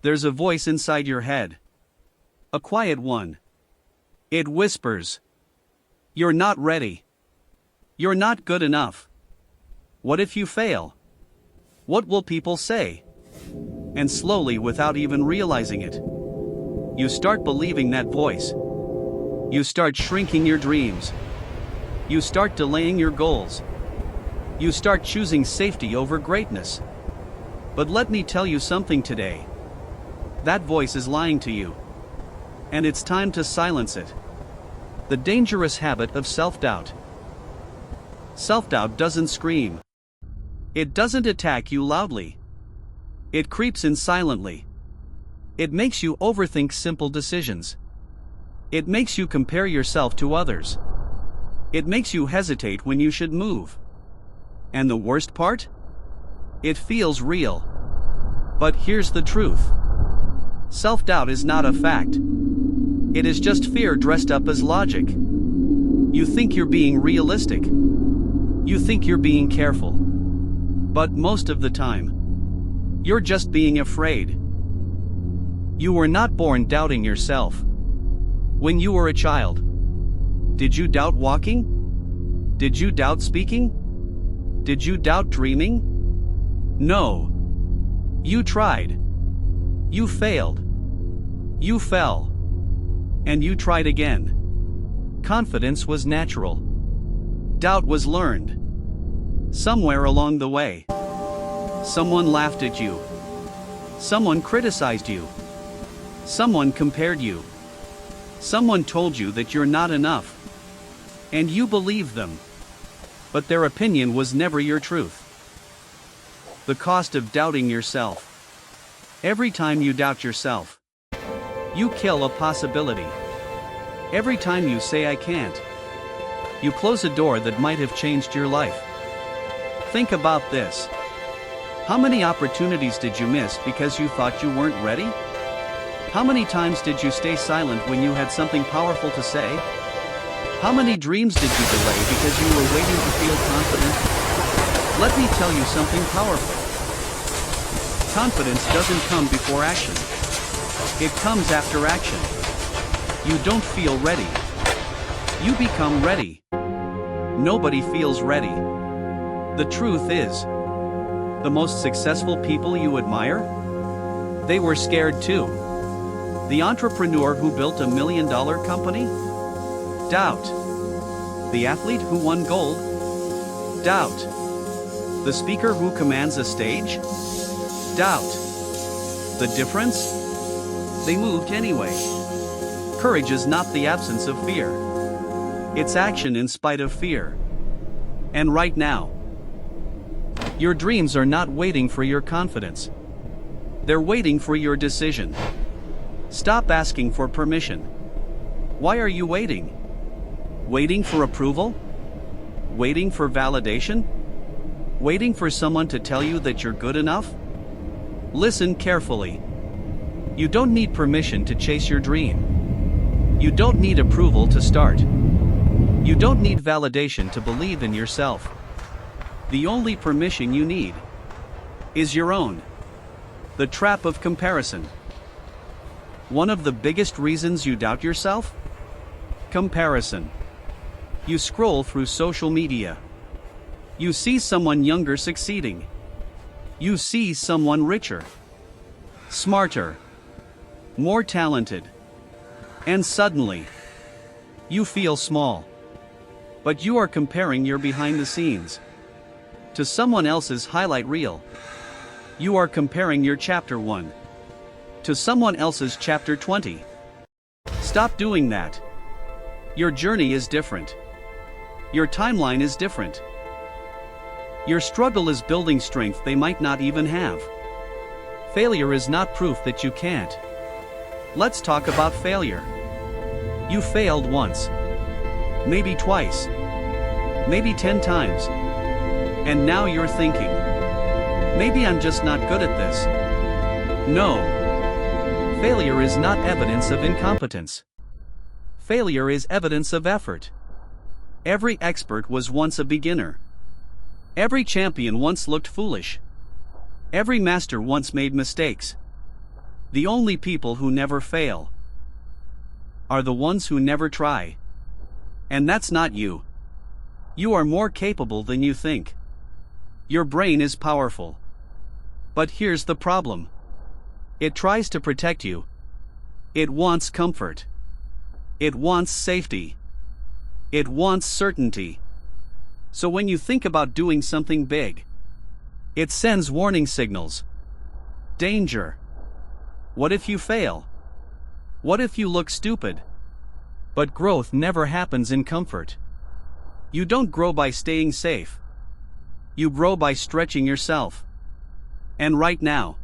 There's a voice inside your head. A quiet one. It whispers. You're not ready. You're not good enough. What if you fail? What will people say? And slowly, without even realizing it, you start believing that voice. You start shrinking your dreams. You start delaying your goals. You start choosing safety over greatness. But let me tell you something today. That voice is lying to you. And it's time to silence it. The dangerous habit of self-doubt. Self-doubt doesn't scream. It doesn't attack you loudly. It creeps in silently. It makes you overthink simple decisions. It makes you compare yourself to others. It makes you hesitate when you should move. And the worst part? It feels real. But here's the truth. Self-doubt is not a fact. It is just fear dressed up as logic. You think you're being realistic. You think you're being careful. But most of the time, you're just being afraid. You were not born doubting yourself. When you were a child, did you doubt walking? Did you doubt speaking? Did you doubt dreaming? No. You tried. You failed. You fell. And you tried again. Confidence was natural. Doubt was learned. Somewhere along the way. Someone laughed at you. Someone criticized you. Someone compared you. Someone told you that you're not enough. And you believed them. But their opinion was never your truth. The cost of doubting yourself. Every time you doubt yourself, you kill a possibility. Every time you say I can't, you close a door that might have changed your life. Think about this. How many opportunities did you miss because you thought you weren't ready? How many times did you stay silent when you had something powerful to say? How many dreams did you delay because you were waiting to feel confident? Let me tell you something powerful. Confidence doesn't come before action. It comes after action. You don't feel ready. You become ready. Nobody feels ready. The truth is, the most successful people you admire, they were scared too. The entrepreneur who built $1 million company? Doubt. The athlete who won gold? Doubt. The speaker who commands a stage? Doubt. The difference? They moved anyway. Courage is not the absence of fear. It's action in spite of fear. And right now, your dreams are not waiting for your confidence. They're waiting for your decision. Stop asking for permission. Why are you waiting? Waiting for approval? Waiting for validation? Waiting for someone to tell you that you're good enough? Listen carefully. You don't need permission to chase your dream. You don't need approval to start. You don't need validation to believe in yourself. The only permission you need is your own. The trap of comparison. One of the biggest reasons you doubt yourself? Comparison. You scroll through social media. You see someone younger succeeding. You see someone richer, smarter, more talented. And suddenly, you feel small. But you are comparing your behind the scenes to someone else's highlight reel. You are comparing your chapter 1 to someone else's chapter 20. Stop doing that. Your journey is different. Your timeline is different. Your struggle is building strength they might not even have. Failure is not proof that you can't. Let's talk about failure. You failed once. Maybe twice. Maybe 10 times. And now you're thinking, maybe I'm just not good at this. No. Failure is not evidence of incompetence. Failure is evidence of effort. Every expert was once a beginner. Every champion once looked foolish. Every master once made mistakes. The only people who never fail are the ones who never try. And that's not you. You are more capable than you think. Your brain is powerful. But here's the problem. It tries to protect you. It wants comfort. It wants safety. It wants certainty. So when you think about doing something big, it sends warning signals. Danger. What if you fail? What if you look stupid? But growth never happens in comfort. You don't grow by staying safe. You grow by stretching yourself. And right now,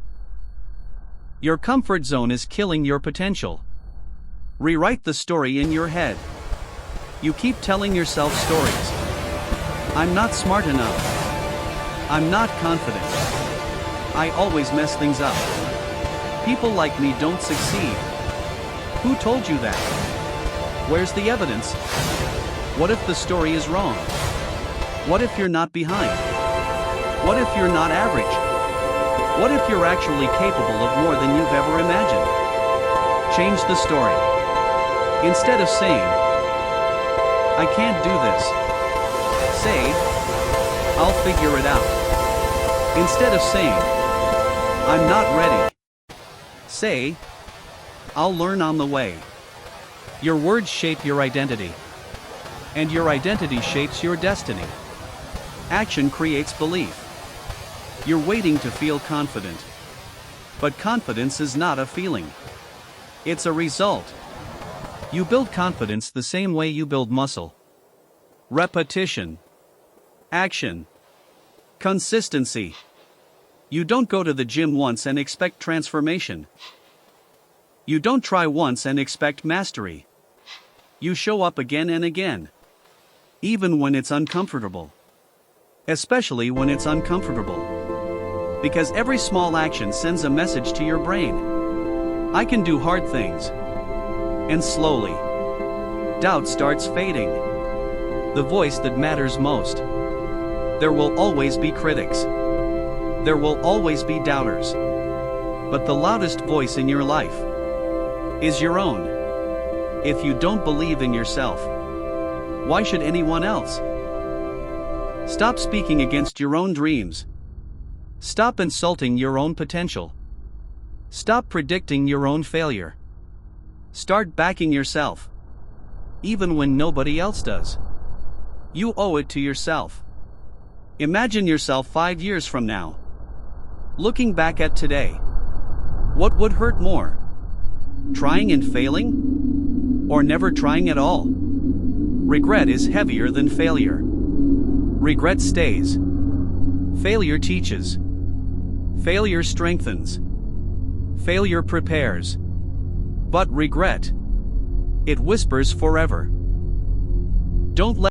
your comfort zone is killing your potential. Rewrite the story in your head. You keep telling yourself stories. I'm not smart enough. I'm not confident. I always mess things up. People like me don't succeed. Who told you that? Where's the evidence? What if the story is wrong? What if you're not behind? What if you're not average? What if you're actually capable of more than you've ever imagined? Change the story. Instead of saying, I can't do this, say, I'll figure it out. Instead of saying, I'm not ready, say, I'll learn on the way. Your words shape your identity. And your identity shapes your destiny. Action creates belief. You're waiting to feel confident. But confidence is not a feeling. It's a result. You build confidence the same way you build muscle. Repetition. Action. Consistency. You don't go to the gym once and expect transformation. You don't try once and expect mastery. You show up again and again. Even when it's uncomfortable. Especially when it's uncomfortable. Because every small action sends a message to your brain. I can do hard things. And slowly, doubt starts fading. The voice that matters most. There will always be critics. There will always be doubters. But the loudest voice in your life is your own. If you don't believe in yourself, why should anyone else? Stop speaking against your own dreams. Stop insulting your own potential. Stop predicting your own failure. Start backing yourself. Even when nobody else does. You owe it to yourself. Imagine yourself 5 years from now. Looking back at today. What would hurt more? Trying and failing? Or never trying at all? Regret is heavier than failure. Regret stays. Failure teaches. Failure strengthens. Failure prepares. But regret, it whispers forever. Don't let